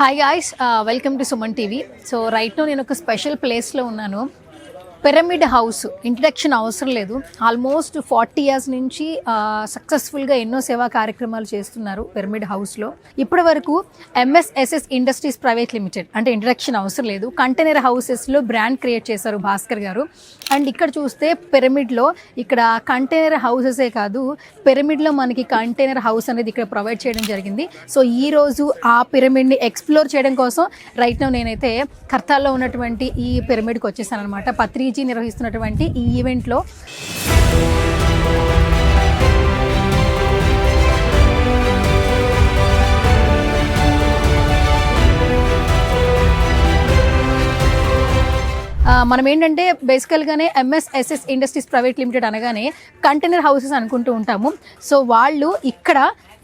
Hi guys, welcome to Suman TV. So right now నేను ఒక special ప్లేస్లో ఉన్నాను. పిరమిడ్ హౌస్ ఇంట్రడక్షన్ అవసరం లేదు. ఆల్మోస్ట్ 40 years నుంచి సక్సెస్ఫుల్గా ఎన్నో సేవా కార్యక్రమాలు చేస్తున్నారు పిరమిడ్ హౌస్లో. ఇప్పటి వరకు ఎంఎస్ఎస్ఎస్ ఇండస్ట్రీస్ ప్రైవేట్ లిమిటెడ్ అంటే ఇంట్రడక్షన్ అవసరం లేదు. కంటైనర్ హౌసెస్లో బ్రాండ్ క్రియేట్ చేశారు భాస్కర్ గారు. అండ్ ఇక్కడ చూస్తే పిరమిడ్లో ఇక్కడ కంటైనర్ హౌసెసే కాదు, పిరమిడ్లో మనకి కంటైనర్ హౌస్ అనేది ఇక్కడ ప్రొవైడ్ చేయడం జరిగింది. సో ఈరోజు ఆ పిరమిడ్ని ఎక్స్ప్లోర్ చేయడం కోసం రైట్ నౌ నేనైతే కర్తాల్లో ఉన్నటువంటి ఈ పిరమిడ్కి వచ్చేసాను అనమాట. పత్రిజీ నిర్వహిస్తున్నటువంటి ఈ ఈవెంట్లో మనం ఏంటంటే బేసికల్గానే ఎంఎస్ఎస్ఎస్ ఇండస్ట్రీస్ ప్రైవేట్ లిమిటెడ్ అనగానే కంటైనర్ హౌసెస్ అనుకుంటూ ఉంటాము. సో వాళ్ళు ఇక్కడ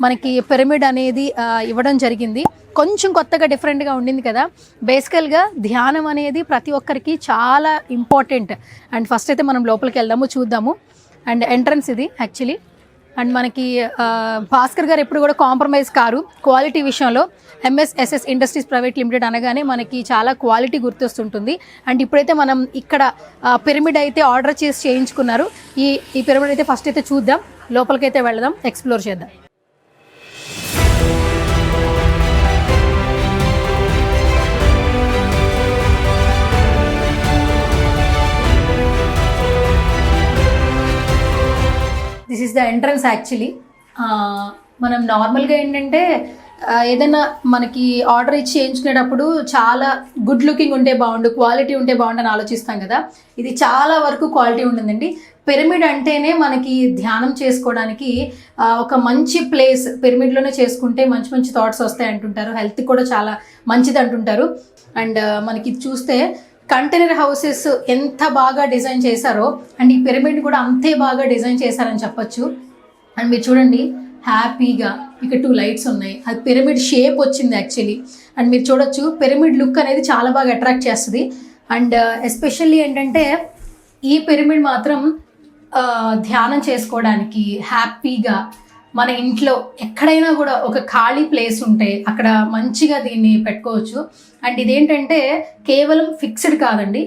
మనకి పిరమిడ్ అనేది ఇవ్వడం జరిగింది. కొంచెం కొత్తగా డిఫరెంట్గా ఉండింది కదా. బేసికల్గా ధ్యానం అనేది ప్రతి ఒక్కరికి చాలా ఇంపార్టెంట్. అండ్ ఫస్ట్ అయితే మనం లోపలికి వెళ్దాము, చూద్దాము. అండ్ ఎంట్రన్స్ ఇది యాక్చువల్లీ. అండ్ మనకి భాస్కర్ గారు ఎప్పుడు కూడా కాంప్రమైజ్ కారు క్వాలిటీ విషయంలో. ఎంఎస్ఎస్ఎస్ ఇండస్ట్రీస్ ప్రైవేట్ లిమిటెడ్ అనగానే మనకి చాలా క్వాలిటీ గుర్తొస్తుంటుంది. అండ్ ఇప్పుడైతే మనం ఇక్కడ పిరమిడ్ అయితే ఆర్డర్ చేసి చేయించుకున్నారు. ఈ పిరమిడ్ అయితే ఫస్ట్ అయితే చూద్దాం, లోపలికైతే వెళదాం, ఎక్స్ప్లోర్ చేద్దాం. This is the entrance actually. మనం నార్మల్గా ఏంటంటే ఏదైనా మనకి ఆర్డర్ ఇచ్చి చేయించుకునేటప్పుడు చాలా గుడ్ లుకింగ్ ఉంటే బాగుండు, క్వాలిటీ ఉంటే బాగుండు అని ఆలోచిస్తాం కదా. ఇది చాలా వరకు క్వాలిటీ ఉంటుందండి. పిరమిడ్ అంటేనే మనకి ధ్యానం చేసుకోవడానికి ఒక మంచి ప్లేస్. పిరమిడ్లోనే చేసుకుంటే మంచి మంచి థాట్స్ వస్తాయి అంటుంటారు, హెల్త్ కూడా చాలా మంచిది అంటుంటారు. అండ్ మనకి చూస్తే కంటైనర్ హౌసెస్ ఎంత బాగా డిజైన్ చేశారో అండ్ ఈ పిరమిడ్ కూడా అంతే బాగా డిజైన్ చేశారని చెప్పొచ్చు. అండ్ మీరు చూడండి హ్యాపీగా ఇక్కడ 2 lights ఉన్నాయి. అది పిరమిడ్ షేప్ వచ్చింది యాక్చువల్లీ. అండ్ మీరు చూడొచ్చు పిరమిడ్ లుక్ అనేది చాలా బాగా అట్రాక్ట్ చేస్తుంది. అండ్ ఎస్పెషల్లీ ఏంటంటే ఈ పిరమిడ్ మాత్రం ధ్యానం చేసుకోవడానికి హ్యాపీగా మన ఇంట్లో ఎక్కడైనా కూడా ఒక ఖాళీ ప్లేస్ ఉంటే అక్కడ మంచిగా దీన్ని పెట్టుకోవచ్చు. అండ్ ఇదేంటంటే కేవలం ఫిక్స్డ్ కాదండి,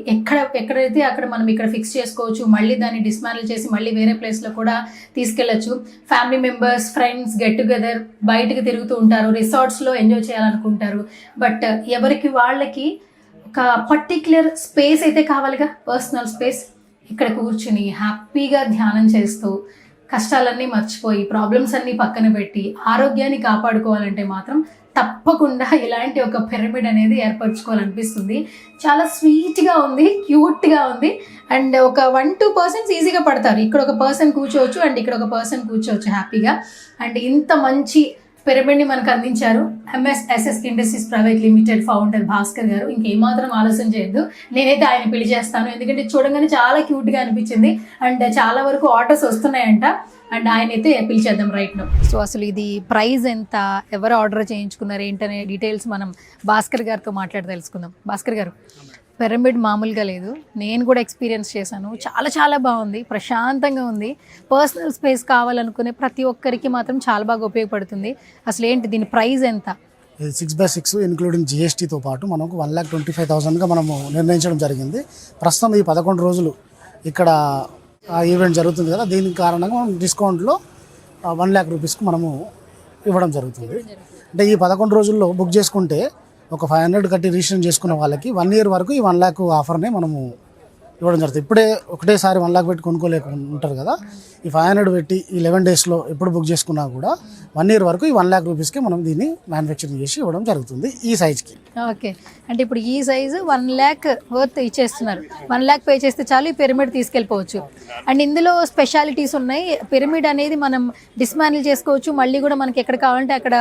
ఎక్కడైతే అక్కడ మనం ఇక్కడ ఫిక్స్ చేసుకోవచ్చు. మళ్ళీ దాన్ని డిస్మాంటిల్ చేసి మళ్ళీ వేరే ప్లేస్లో కూడా తీసుకెళ్ళచ్చు. Family members, friends get together బయటకు తిరుగుతూ ఉంటారు, రిసార్ట్స్లో ఎంజాయ్ చేయాలనుకుంటారు. బట్ ఎవరికి వాళ్ళకి ఒక పర్టిక్యులర్ స్పేస్ అయితే కావాలిగా, పర్సనల్ స్పేస్. ఇక్కడ కూర్చుని హ్యాపీగా ధ్యానం చేస్తూ కష్టాలన్నీ మర్చిపోయి ప్రాబ్లమ్స్ అన్నీ పక్కన పెట్టి ఆరోగ్యాన్ని కాపాడుకోవాలంటే మాత్రం తప్పకుండా ఇలాంటి ఒక పిరమిడ్ అనేది ఏర్పరచుకోవాలనిపిస్తుంది. చాలా స్వీట్గా ఉంది, క్యూట్గా ఉంది. అండ్ ఒక 1-2 persons ఈజీగా పడతారు. ఇక్కడ ఒక పర్సన్ కూర్చోవచ్చు అండ్ ఇక్కడ ఒక పర్సన్ కూర్చోవచ్చు హ్యాపీగా. అండ్ ఇంత మంచి పిరమిడ్ని మనకు అందించారు MSSS industries private limited founder Bhaskar garu. ఇంకేమాత్రం ఆలోచన చేయొద్దు, నేనైతే ఆయన పెళ్లి చేస్తాను. ఎందుకంటే చూడగానే చాలా క్యూట్గా అనిపించింది అండ్ చాలా వరకు ఆర్డర్స్ వస్తున్నాయంట. అండ్ ఆయన అయితే పిలిచేద్దాం రైట్ నో. సో అసలు ఇది ప్రైస్ ఎంత, ఎవరు ఆర్డర్ చేయించుకున్నారు ఏంటనే డీటెయిల్స్ మనం భాస్కర్ గారితో మాట్లాడి తెలుసుకుందాం. భాస్కర్ గారు, పిరమిడ్ మామూలుగా లేదు, నేను కూడా ఎక్స్పీరియన్స్ చేశాను. చాలా చాలా బాగుంది, ప్రశాంతంగా ఉంది. పర్సనల్ స్పేస్ కావాలనుకునే ప్రతి ఒక్కరికి మాత్రం చాలా బాగా ఉపయోగపడుతుంది. అసలు ఏంటి దీని ప్రైస్ ఎంత? 6x6 ఇంక్లూడింగ్ జిఎస్టీతో పాటు మనకు 1,25,000గా మనము నిర్ణయించడం జరిగింది. ప్రస్తుతం ఈ 11 రోజులు ఇక్కడ ఈవెంట్ జరుగుతుంది కదా, దీనికి కారణంగా మనం డిస్కౌంట్లో 1,00,000 రూపీస్కి మనము ఇవ్వడం జరుగుతుంది. అంటే ఈ 11 రోజుల్లో బుక్ చేసుకుంటే ఒక 500 కట్టి రిజిస్ట్రేషన్ చేసుకున్న వాళ్ళకి 1 year వరకు ఈ 1,00,000 ఆఫర్నే మనము ఇవ్వడం జరుగుతుంది. ఇప్పుడే ఒకటేసారి 1,00,000 పెట్టి కొనుక్కోలేకుండా ఉంటారు కదా, ఈ 500 పెట్టి ఈ 11 daysలో ఎప్పుడు బుక్ చేసుకున్నా కూడా 1 year వరకు ఈ 1,00,000 రూపీస్కి మనం దీన్ని మ్యానుఫ్యాక్చరింగ్ చేసి ఇవ్వడం జరుగుతుంది ఈ సైజ్కి. ఓకే, అంటే ఇప్పుడు ఈ సైజు 1,00,000 వర్త్ ఇచ్చేస్తున్నారు. 1,00,000 పే చేస్తే చాలు ఈ పిరమిడ్ తీసుకెళ్ళిపోవచ్చు. అండ్ ఇందులో స్పెషాలిటీస్ ఉన్నాయి. పిరమిడ్ అనేది మనం డిస్మాంటిల్ చేసుకోవచ్చు, మళ్ళీ కూడా మనకి ఎక్కడ కావాలంటే అక్కడ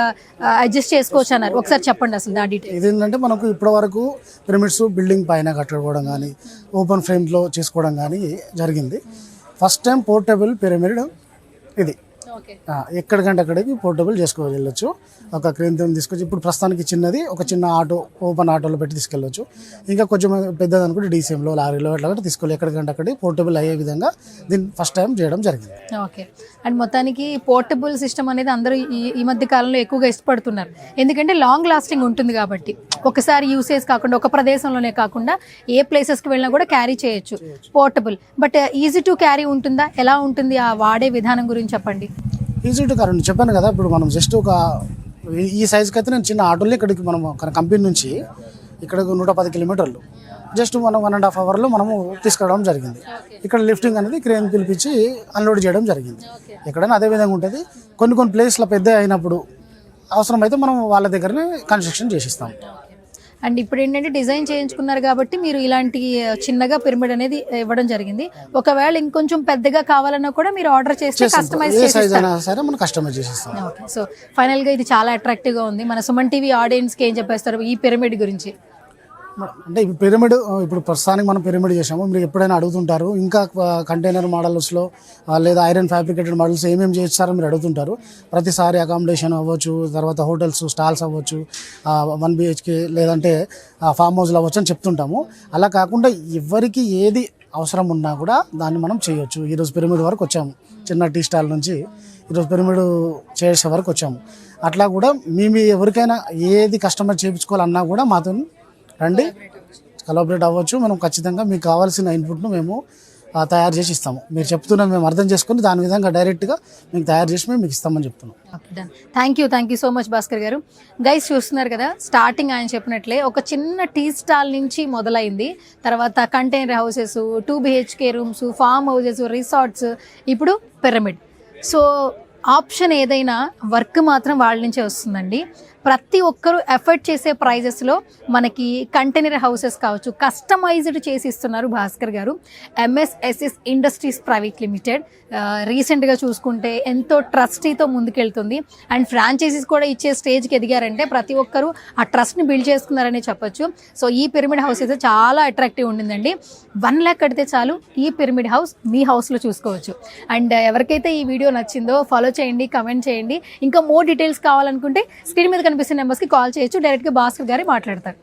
అడ్జస్ట్ చేసుకోవచ్చు అన్నారు. ఒకసారి చెప్పండి అసలు దా డీటెయిల్. ఇదేంటంటే మనకు ఇప్పటి వరకు పిరమిడ్స్ బిల్డింగ్ పైన కట్టుకోవడం కానీ ఓపెన్ ఫ్రేమ్లో చేసుకోవడం కానీ జరిగింది. ఫస్ట్ టైం పోర్టబుల్ పిరమిడ్ ఇది. ఓకే. ఎక్కడికంటే అక్కడికి పోర్టబుల్ చేసుకోవాలి వెళ్ళొచ్చు. ఒక క్రేన్తో తీసుకొచ్చి ఇప్పుడు ప్రస్తుతానికి చిన్నది ఒక చిన్న ఆటో ఓపెన్ ఆటోలో పెట్టి తీసుకెళ్ళొచ్చు. ఇంకా కొంచెం పెద్దది అనుకుంటే డీసీఎంలో లారీలో అట్లా తీసుకెళ్ళి ఎక్కడికంటే అక్కడికి పోర్టబుల్ అయ్యే విధంగా దీన్ని ఫస్ట్ టైం చేయడం జరిగింది. ఓకే. అండ్ మొత్తానికి పోర్టబుల్ సిస్టమ్ అనేది అందరూ ఈ మధ్య కాలంలో ఎక్కువగా ఇష్టపడుతున్నారు. ఎందుకంటే లాంగ్ లాస్టింగ్ ఉంటుంది కాబట్టి ఒకసారి యూసేజ్ కాకుండా ఒక ప్రదేశంలోనే కాకుండా ఏ ప్లేసెస్కి వెళ్ళినా కూడా క్యారీ చేయొచ్చు portable. But easy to carry ఉంటుందా, ఎలా ఉంటుంది ఆ వాడే విధానం గురించి చెప్పండి. ఈజీ టు కరెంట్ చెప్పాను కదా. ఇప్పుడు మనం జస్ట్ ఒక ఈ సైజుకి అయితే నేను చిన్న ఆటోలో ఇక్కడికి మనం కంపెనీ నుంచి ఇక్కడికి 110 కిలోమీటర్లు జస్ట్ మనం 1.5 అవర్లో మనము తీసుకురావడం జరిగింది. ఇక్కడ లిఫ్టింగ్ అనేది క్రేన్ పిలిపించి అన్లోడ్ చేయడం జరిగింది. ఎక్కడైనా అదే విధంగా ఉంటుంది. కొన్ని ప్లేస్లో పెద్ద అయినప్పుడు అవసరమైతే మనం వాళ్ళ దగ్గరనే కన్స్ట్రక్షన్ చేసిస్తాం. అండ్ ఇప్పుడు ఏంటంటే డిజైన్ చేయించుకున్నారు కాబట్టి మీరు ఇలాంటి చిన్నగా పిరమిడ్ అనేది ఇవ్వడం జరిగింది. ఒకవేళ ఇంకొంచెం పెద్దగా కావాలన్నా కూడా మీరు ఆర్డర్ చేస్తే కస్టమైజ్ చేసిస్తాం. ఓకే. సో ఫైనల్ గా ఇది చాలా అట్రాక్టివ్ గా ఉంది. మన సుమన్ టీవీ ఆడియన్స్ కి ఏం చెప్పేస్తారు ఈ పిరమిడ్ గురించి? అంటే ఇప్పుడు పిరమిడ్ ఇప్పుడు ప్రస్తుతానికి మనం పిరమిడ్ చేసాము. మీరు ఎప్పుడైనా అడుగుతుంటారు ఇంకా కంటైనర్ మోడల్స్లో లేదా ఐరన్ ఫ్యాబ్రికేటెడ్ మోడల్స్ ఏమేమి చేస్తారో మీరు అడుగుతుంటారు. ప్రతిసారి అకామిడేషన్ అవ్వచ్చు, తర్వాత హోటల్స్ స్టాల్స్ అవ్వచ్చు, 1 BHK లేదంటే ఫామ్ హౌస్లు అవ్వచ్చు అని చెప్తుంటాము. అలా కాకుండా ఎవరికి ఏది అవసరం ఉన్నా కూడా దాన్ని మనం చేయొచ్చు. ఈరోజు పిరమిడ్ వరకు వచ్చాము, చిన్న టీ స్టాల్ నుంచి ఈరోజు పిరమిడ్ చేసే వరకు వచ్చాము. అట్లా కూడా మీ ఎవరికైనా ఏది కస్టమర్ చేయించుకోవాలన్నా కూడా మాతో రండి, కొలాబరేట్ అవ్వచ్చు. మనం ఖచ్చితంగా మీకు కావాల్సిన ఇన్పుట్ను మేము తయారు చేసి ఇస్తాము. మీరు చెప్తున్నా మేము అర్థం చేసుకుని దాని విధంగా డైరెక్ట్గా మీకు తయారు చేసి మేము మీకు ఇస్తామని చెప్తున్నాం. Thank you so much Bhaskar గారు. గైస్ చూస్తున్నారు కదా, స్టార్టింగ్ ఆయన చెప్పినట్లే ఒక చిన్న టీ స్టాల్ నుంచి మొదలైంది. తర్వాత container houses, 2 BHK rooms, form houses, resorts, ఇప్పుడు పిరమిడ్. సో ఆప్షన్ ఏదైనా వర్క్ మాత్రం వాళ్ళ నుంచే వస్తుందండి. ప్రతి ఒక్కరూ ఎఫర్ట్ చేసే ప్రైజెస్లో మనకి కంటైనర్ హౌసెస్ కావచ్చు కస్టమైజ్డ్ చేసి ఇస్తున్నారు భాస్కర్ గారు. MSSS ఇండస్ట్రీస్ ప్రైవేట్ లిమిటెడ్ రీసెంట్గా చూసుకుంటే ఎంతో ట్రస్టీతో ముందుకెళ్తుంది. అండ్ ఫ్రాంచైజీస్ కూడా ఇచ్చే స్టేజ్కి ఎదిగారంటే ప్రతి ఒక్కరూ ఆ ట్రస్ట్ని బిల్డ్ చేసుకున్నారనే చెప్పొచ్చు. సో ఈ పిరమిడ్ హౌస్ అయితే చాలా అట్రాక్టివ్ ఉండిందండి. 1 lakh కడితే చాలు ఈ పిరమిడ్ హౌస్ మీ హౌస్లో చూసుకోవచ్చు. అండ్ ఎవరికైతే ఈ వీడియో నచ్చిందో ఫాలో చేయండి, కమెంట్ చేయండి. ఇంకా మోర్ డీటెయిల్స్ కావాలనుకుంటే స్క్రీన్ మీద కనిపిస్తున్న నెంబర్స్కి కాల్ చేయొచ్చు. డైరెక్ట్గా భాస్కర్ గారే మాట్లాడతారు.